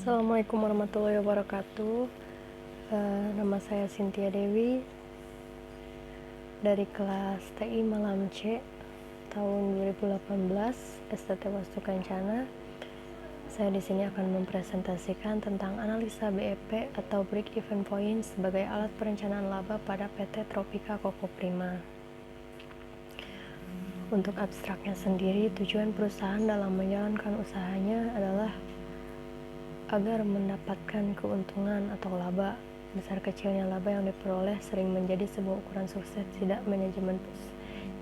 Assalamualaikum warahmatullahi wabarakatuh. Nama saya Cynthia Dewi dari kelas TI Malam C tahun 2018 STT Wastu Kencana. Saya di sini akan mempresentasikan tentang analisa BEP atau Break Even Point sebagai alat perencanaan laba pada PT Tropika Koko Prima. Untuk abstraknya sendiri, tujuan perusahaan dalam menjalankan usahanya adalah agar mendapatkan keuntungan atau laba. Besar kecilnya laba yang diperoleh sering menjadi sebuah ukuran sukses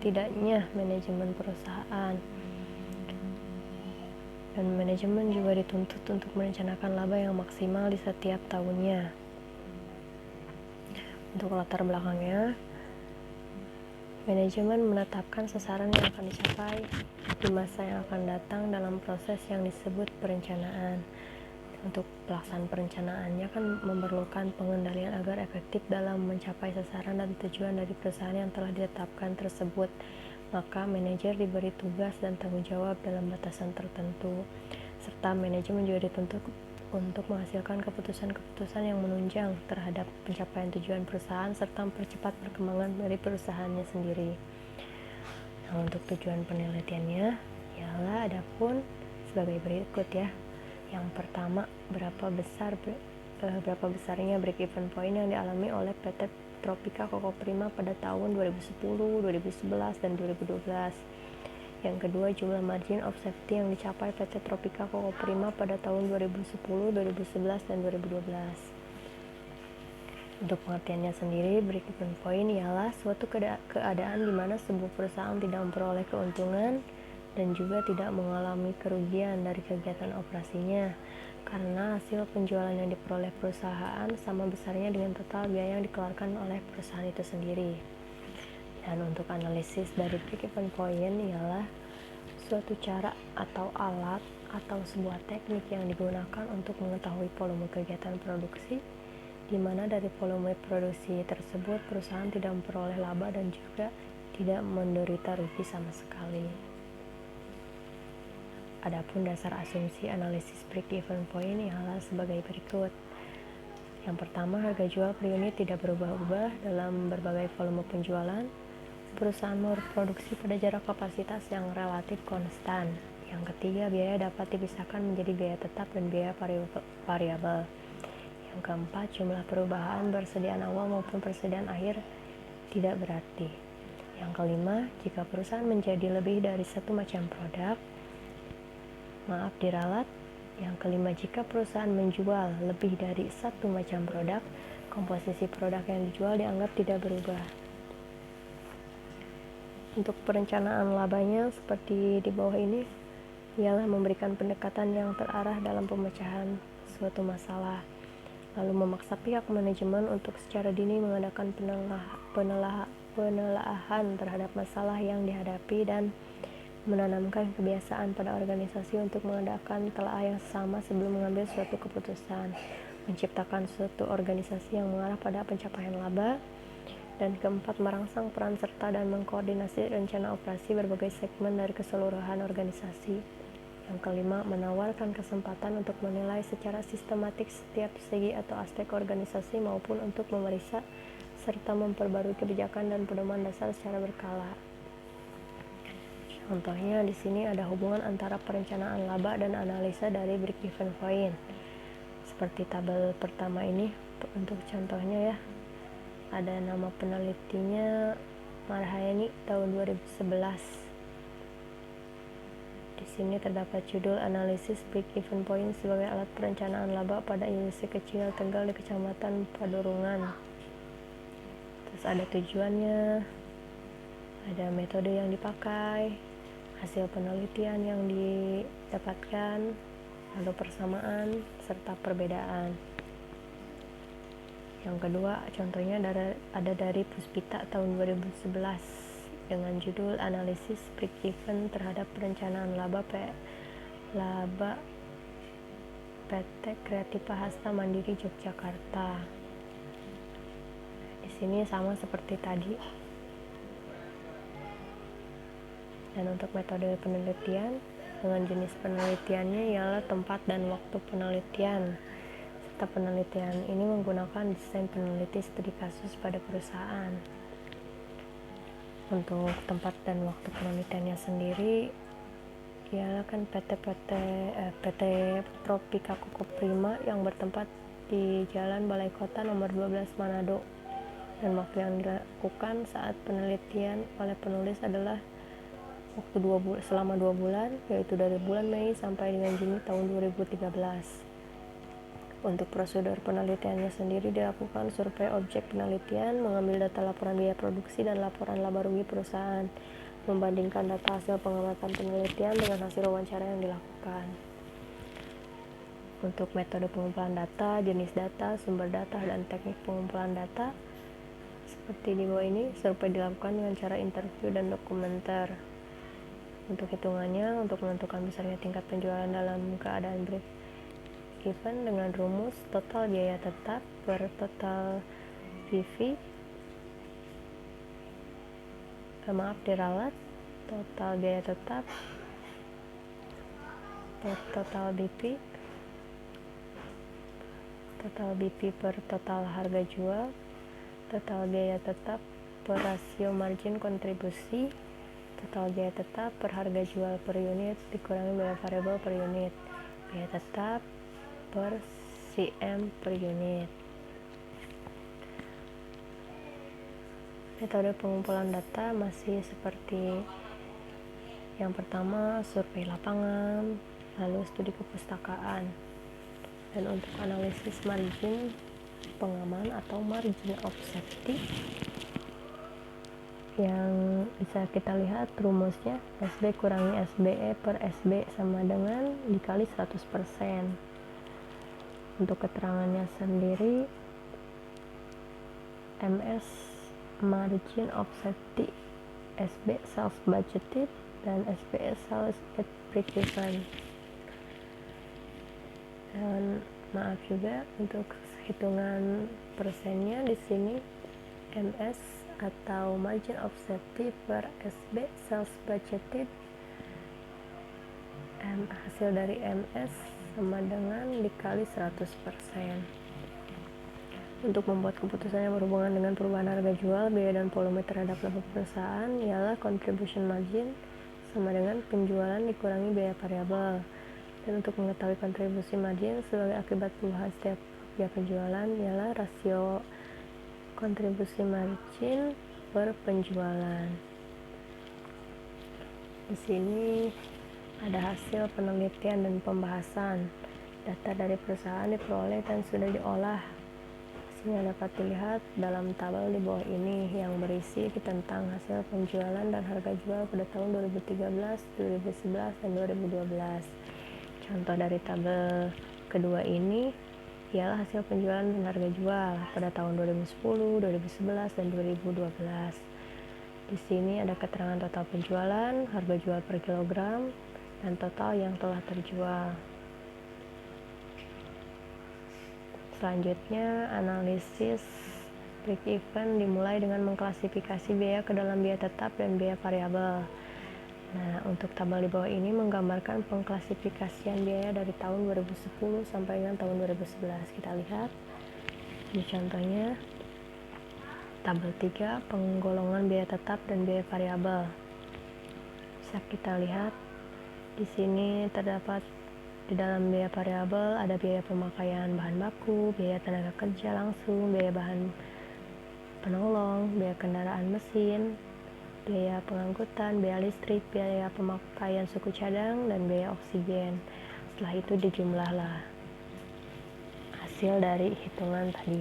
tidaknya manajemen perusahaan. Dan manajemen juga dituntut untuk merencanakan laba yang maksimal di setiap tahunnya. Untuk latar belakangnya, manajemen menetapkan sasaran yang akan dicapai di masa yang akan datang dalam proses yang disebut perencanaan. Untuk pelaksanaan perencanaannya kan memerlukan pengendalian agar efektif dalam mencapai sasaran dan tujuan dari perusahaan yang telah ditetapkan tersebut. Maka manajer diberi tugas dan tanggung jawab dalam batasan tertentu, serta manajemen juga dituntut untuk menghasilkan keputusan-keputusan yang menunjang terhadap pencapaian tujuan perusahaan serta mempercepat perkembangan dari perusahaannya sendiri. Nah, untuk tujuan penelitiannya ialah adapun sebagai berikut ya. Yang pertama, berapa besarnya break even point yang dialami oleh PT Tropika Koko Prima pada tahun 2010, 2011, dan 2012. Yang kedua, jumlah margin of safety yang dicapai PT Tropika Koko Prima pada tahun 2010, 2011, dan 2012. Untuk pengertiannya sendiri, break even point ialah suatu keadaan di mana sebuah perusahaan tidak memperoleh keuntungan dan juga tidak mengalami kerugian dari kegiatan operasinya karena hasil penjualan yang diperoleh perusahaan sama besarnya dengan total biaya yang dikeluarkan oleh perusahaan itu sendiri. Dan untuk analisis dari break even point ialah suatu cara atau alat atau sebuah teknik yang digunakan untuk mengetahui volume kegiatan produksi di mana dari volume produksi tersebut perusahaan tidak memperoleh laba dan juga tidak menderita rugi sama sekali. Adapun dasar asumsi analisis break even point ialah sebagai berikut. Yang pertama, harga jual per unit tidak berubah-ubah dalam berbagai volume penjualan. Perusahaan memproduksi pada jarak kapasitas yang relatif konstan. Yang ketiga, biaya dapat dipisahkan menjadi biaya tetap dan biaya variabel. Yang keempat, jumlah perubahan persediaan awal maupun persediaan akhir tidak berarti. Yang kelima, jika perusahaan menjadi lebih dari satu macam produk, diralat. Yang kelima, jika perusahaan menjual lebih dari satu macam produk, komposisi produk yang dijual dianggap tidak berubah. Untuk perencanaan labanya seperti di bawah ini ialah memberikan pendekatan yang terarah dalam pemecahan suatu masalah, lalu memaksa pihak manajemen untuk secara dini mengadakan penelaahan terhadap masalah yang dihadapi dan menanamkan kebiasaan pada organisasi untuk mengadakan telaah yang sama sebelum mengambil suatu keputusan, menciptakan suatu organisasi yang mengarah pada pencapaian laba, dan keempat, merangsang peran serta dan mengkoordinasi rencana operasi berbagai segmen dari keseluruhan organisasi. Yang kelima, menawarkan kesempatan untuk menilai secara sistematik setiap segi atau aspek organisasi maupun untuk memeriksa serta memperbarui kebijakan dan pedoman dasar secara berkala. Contohnya di sini ada hubungan antara perencanaan laba dan analisa dari break even point. Seperti tabel pertama ini, untuk contohnya ya, ada nama penelitinya Marhayani tahun 2011. Di sini terdapat judul analisis break even point sebagai alat perencanaan laba pada industri kecil Tegal di Kecamatan Padurungan. Terus ada tujuannya, ada metode yang dipakai, hasil penelitian yang didapatkan, lalu persamaan, serta perbedaan. Yang kedua, contohnya ada dari Puspita tahun 2011 dengan judul analisis break even terhadap perencanaan laba PT Kreatipa Hasta Mandiri Yogyakarta. Di sini sama seperti tadi. Dan untuk metode penelitian dengan jenis penelitiannya ialah tempat dan waktu penelitian. Serta penelitian ini menggunakan desain peneliti studi kasus pada perusahaan. Untuk tempat dan waktu penelitiannya sendiri ialah kan PT Tropika Koko Prima yang bertempat di Jalan Balai Kota nomor 12 Manado, dan waktu yang dilakukan saat penelitian oleh penulis adalah waktu selama 2 bulan, yaitu dari bulan Mei sampai dengan Juni tahun 2013. Untuk prosedur penelitiannya sendiri dilakukan survei objek penelitian, mengambil data laporan biaya produksi dan laporan laba rugi perusahaan, membandingkan data hasil pengamatan penelitian dengan hasil wawancara yang dilakukan. Untuk metode pengumpulan data, jenis data, sumber data, dan teknik pengumpulan data seperti di bawah ini. Survei dilakukan dengan cara interview dan dokumenter. Untuk hitungannya, untuk menentukan besarnya tingkat penjualan dalam keadaan break even dengan rumus total biaya tetap per total PV diralat, total biaya tetap per total BP, total BP per total harga jual, total biaya tetap per rasio margin kontribusi, total biaya tetap per harga jual per unit dikurangi biaya variabel per unit, biaya tetap per CM per unit. Metode pengumpulan data masih seperti yang pertama, survei lapangan, lalu studi kepustakaan. Dan untuk analisis margin pengaman atau margin of safety yang bisa kita lihat rumusnya SB kurangi SBE per SB sama dengan dikali 100%. Untuk keterangannya sendiri, MS margin of safety, SB self budgeted, dan SBE sales at break even. Dan maaf juga untuk hitungan persennya di sini, MS atau margin of safety per SB sales budgeted, hasil dari MS sama dengan dikali 100%. Untuk membuat keputusan yang berhubungan dengan perubahan harga jual, biaya dan volume terhadap laba perusahaan ialah contribution margin sama dengan penjualan dikurangi biaya variabel. Dan untuk mengetahui kontribusi margin sebagai akibat perubahan setiap biaya penjualan ialah rasio kontribusi margin per penjualan. Di sini ada hasil penelitian dan pembahasan. Data dari perusahaan diperoleh dan sudah diolah. Hasilnya dapat dilihat dalam tabel di bawah ini yang berisi tentang hasil penjualan dan harga jual pada tahun 2013, 2011, dan 2012. Contoh dari tabel kedua ini ialah hasil penjualan dan harga jual pada tahun 2010, 2011, dan 2012. Di sini ada keterangan total penjualan, harga jual per kilogram, dan total yang telah terjual. Selanjutnya, analisis break even dimulai dengan mengklasifikasi biaya ke dalam biaya tetap dan biaya variabel. Nah, untuk tabel di bawah ini menggambarkan pengklasifikasian biaya dari tahun 2010 sampai dengan tahun 2011. Kita lihat di contohnya tabel 3, penggolongan biaya tetap dan biaya variabel. Bisa kita lihat di sini terdapat di dalam biaya variabel ada biaya pemakaian bahan baku, biaya tenaga kerja langsung, biaya bahan penolong, biaya kendaraan mesin, biaya pengangkutan, biaya listrik, biaya pemakaian suku cadang, dan biaya oksigen. Setelah itu dijumlahlah hasil dari hitungan tadi.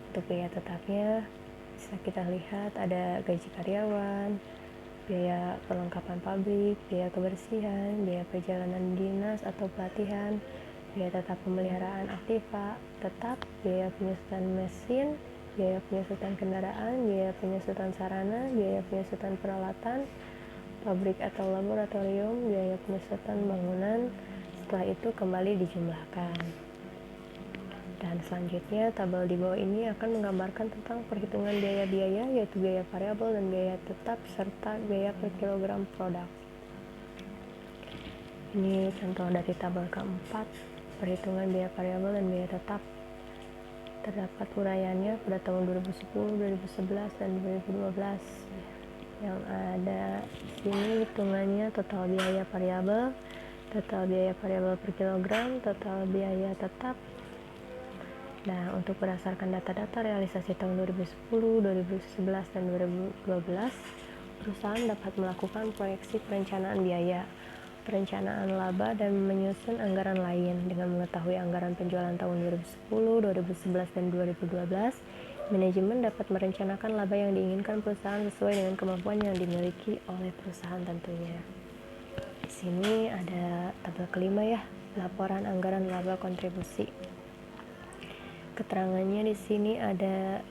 Untuk biaya tetapnya bisa kita lihat ada gaji karyawan, biaya perlengkapan pabrik, biaya kebersihan, biaya perjalanan dinas atau pelatihan, biaya tetap pemeliharaan aktiva tetap, biaya penyusutan mesin, biaya penyusutan kendaraan, biaya penyusutan sarana, biaya penyusutan peralatan, pabrik atau laboratorium, biaya penyusutan bangunan. Setelah itu kembali dijumlahkan. Dan selanjutnya tabel di bawah ini akan menggambarkan tentang perhitungan biaya-biaya, yaitu biaya variabel dan biaya tetap serta biaya per kilogram produk. Ini contoh dari tabel keempat, perhitungan biaya variabel dan biaya tetap. Terdapat uraiannya pada tahun 2010, 2011, dan 2012. Yang ada sini hitungannya total biaya variabel, total biaya variabel per kilogram, total biaya tetap. Nah, untuk berdasarkan data-data realisasi tahun 2010, 2011, dan 2012, perusahaan dapat melakukan proyeksi perencanaan biaya, perencanaan laba, dan menyusun anggaran lain. Dengan mengetahui anggaran penjualan tahun 2010, 2011, dan 2012, manajemen dapat merencanakan laba yang diinginkan perusahaan sesuai dengan kemampuan yang dimiliki oleh perusahaan tentunya. Di sini ada tabel kelima ya, laporan anggaran laba kontribusi. Keterangannya di sini ada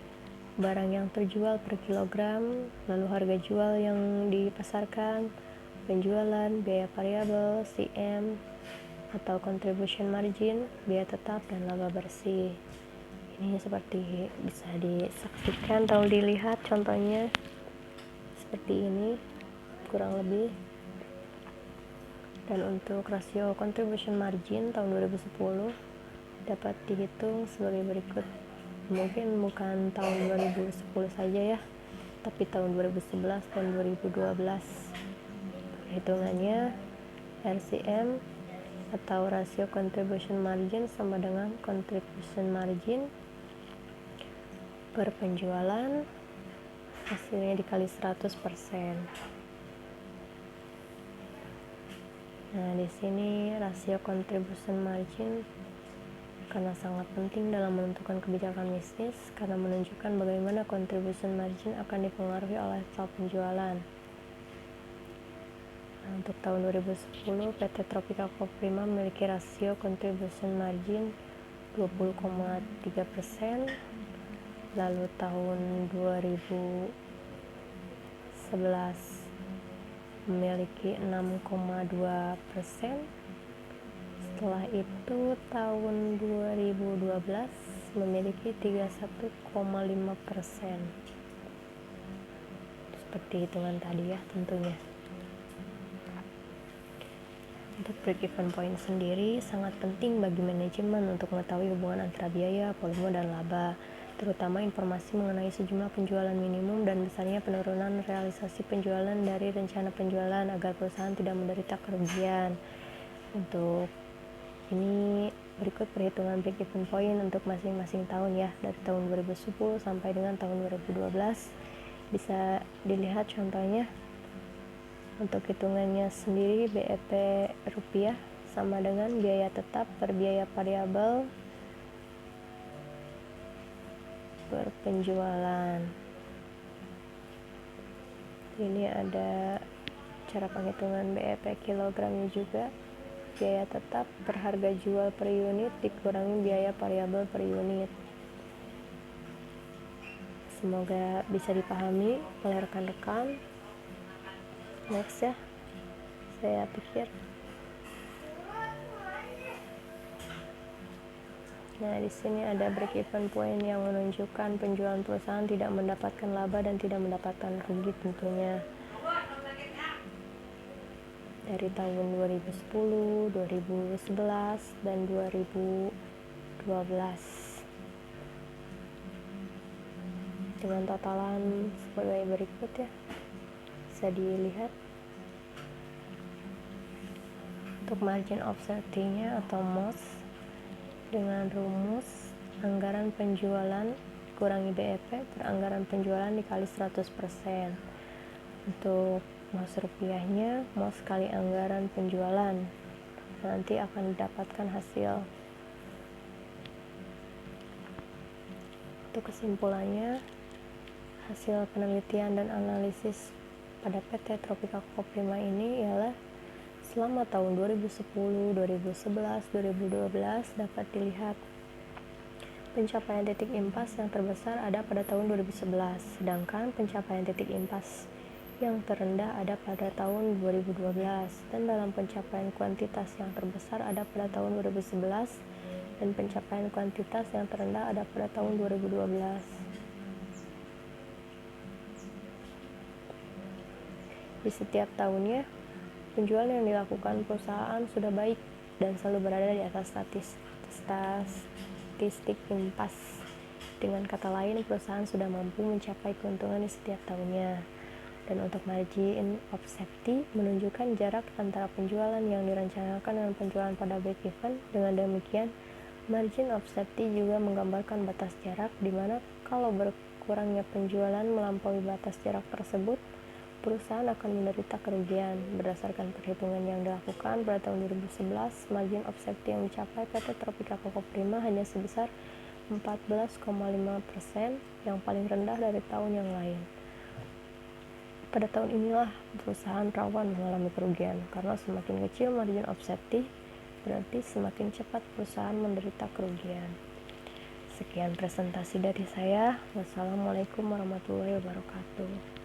barang yang terjual per kilogram, lalu harga jual yang dipasarkan, penjualan, biaya variabel, CM atau contribution margin, biaya tetap, dan laba bersih. Ini seperti bisa disaksikan atau dilihat contohnya seperti ini kurang lebih. Dan untuk rasio contribution margin tahun 2010 dapat dihitung sebagai berikut. Mungkin bukan tahun 2010 saja ya, tapi tahun 2011 dan 2012. Perhitungannya RCM atau rasio contribution margin sama dengan contribution margin per penjualan, hasilnya dikali 100%. Nah, di sini rasio contribution margin karena sangat penting dalam menentukan kebijakan bisnis karena menunjukkan bagaimana contribution margin akan dipengaruhi oleh total penjualan. Nah, untuk tahun 2010 PT Tropika Koprima memiliki rasio contribution margin 20,3%, lalu tahun 2011 memiliki 6,2%. Setelah itu tahun 2012 memiliki 31,5%. Seperti hitungan tadi ya tentunya. Untuk break-even point sendiri sangat penting bagi manajemen untuk mengetahui hubungan antara biaya, volume, dan laba, terutama informasi mengenai sejumlah penjualan minimum dan besarnya penurunan realisasi penjualan dari rencana penjualan agar perusahaan tidak menderita kerugian. Untuk ini berikut perhitungan break-even point untuk masing-masing tahun ya, dari tahun 2010 sampai dengan tahun 2012. Bisa dilihat contohnya. Untuk hitungannya sendiri BEP rupiah sama dengan biaya tetap per biaya variabel per penjualan. Ini ada cara penghitungan BEP kilogramnya juga. Biaya tetap per harga jual per unit dikurangi biaya variabel per unit. Semoga bisa dipahami oleh rekan-rekan. Next ya, saya pikir. Nah, di sini ada break-even point yang menunjukkan penjualan perusahaan tidak mendapatkan laba dan tidak mendapatkan rugi tentunya. Dari tahun 2010, 2011, dan 2012 dengan totalan sebagai berikut ya, bisa dilihat. Untuk margin of safety-nya atau MOS dengan rumus anggaran penjualan kurangi BEP per anggaran penjualan dikali 100%. Untuk MOS rupiahnya MOS kali anggaran penjualan, nanti akan didapatkan hasil. Untuk kesimpulannya, hasil penelitian dan analisis pada PT Tropika Koprima ini ialah selama tahun 2010, 2011, 2012 dapat dilihat pencapaian titik impas yang terbesar ada pada tahun 2011, sedangkan pencapaian titik impas yang terendah ada pada tahun 2012, dan dalam pencapaian kuantitas yang terbesar ada pada tahun 2011 dan pencapaian kuantitas yang terendah ada pada tahun 2012. Di setiap tahunnya penjualan yang dilakukan perusahaan sudah baik dan selalu berada di atas statistik impas. Dengan kata lain, perusahaan sudah mampu mencapai keuntungan di setiap tahunnya. Dan untuk margin of safety menunjukkan jarak antara penjualan yang direncanakan dengan penjualan pada break even. Dengan demikian, margin of safety juga menggambarkan batas jarak di mana kalau berkurangnya penjualan melampaui batas jarak tersebut, perusahaan akan menderita kerugian. Berdasarkan perhitungan yang dilakukan pada tahun 2011, margin of safety yang dicapai PT Tropika Koko Prima hanya sebesar 14,5%, yang paling rendah dari tahun yang lain. Pada tahun inilah perusahaan rawan mengalami kerugian, karena semakin kecil margin of safety, berarti semakin cepat perusahaan menderita kerugian. Sekian presentasi dari saya. Wassalamualaikum warahmatullahi wabarakatuh.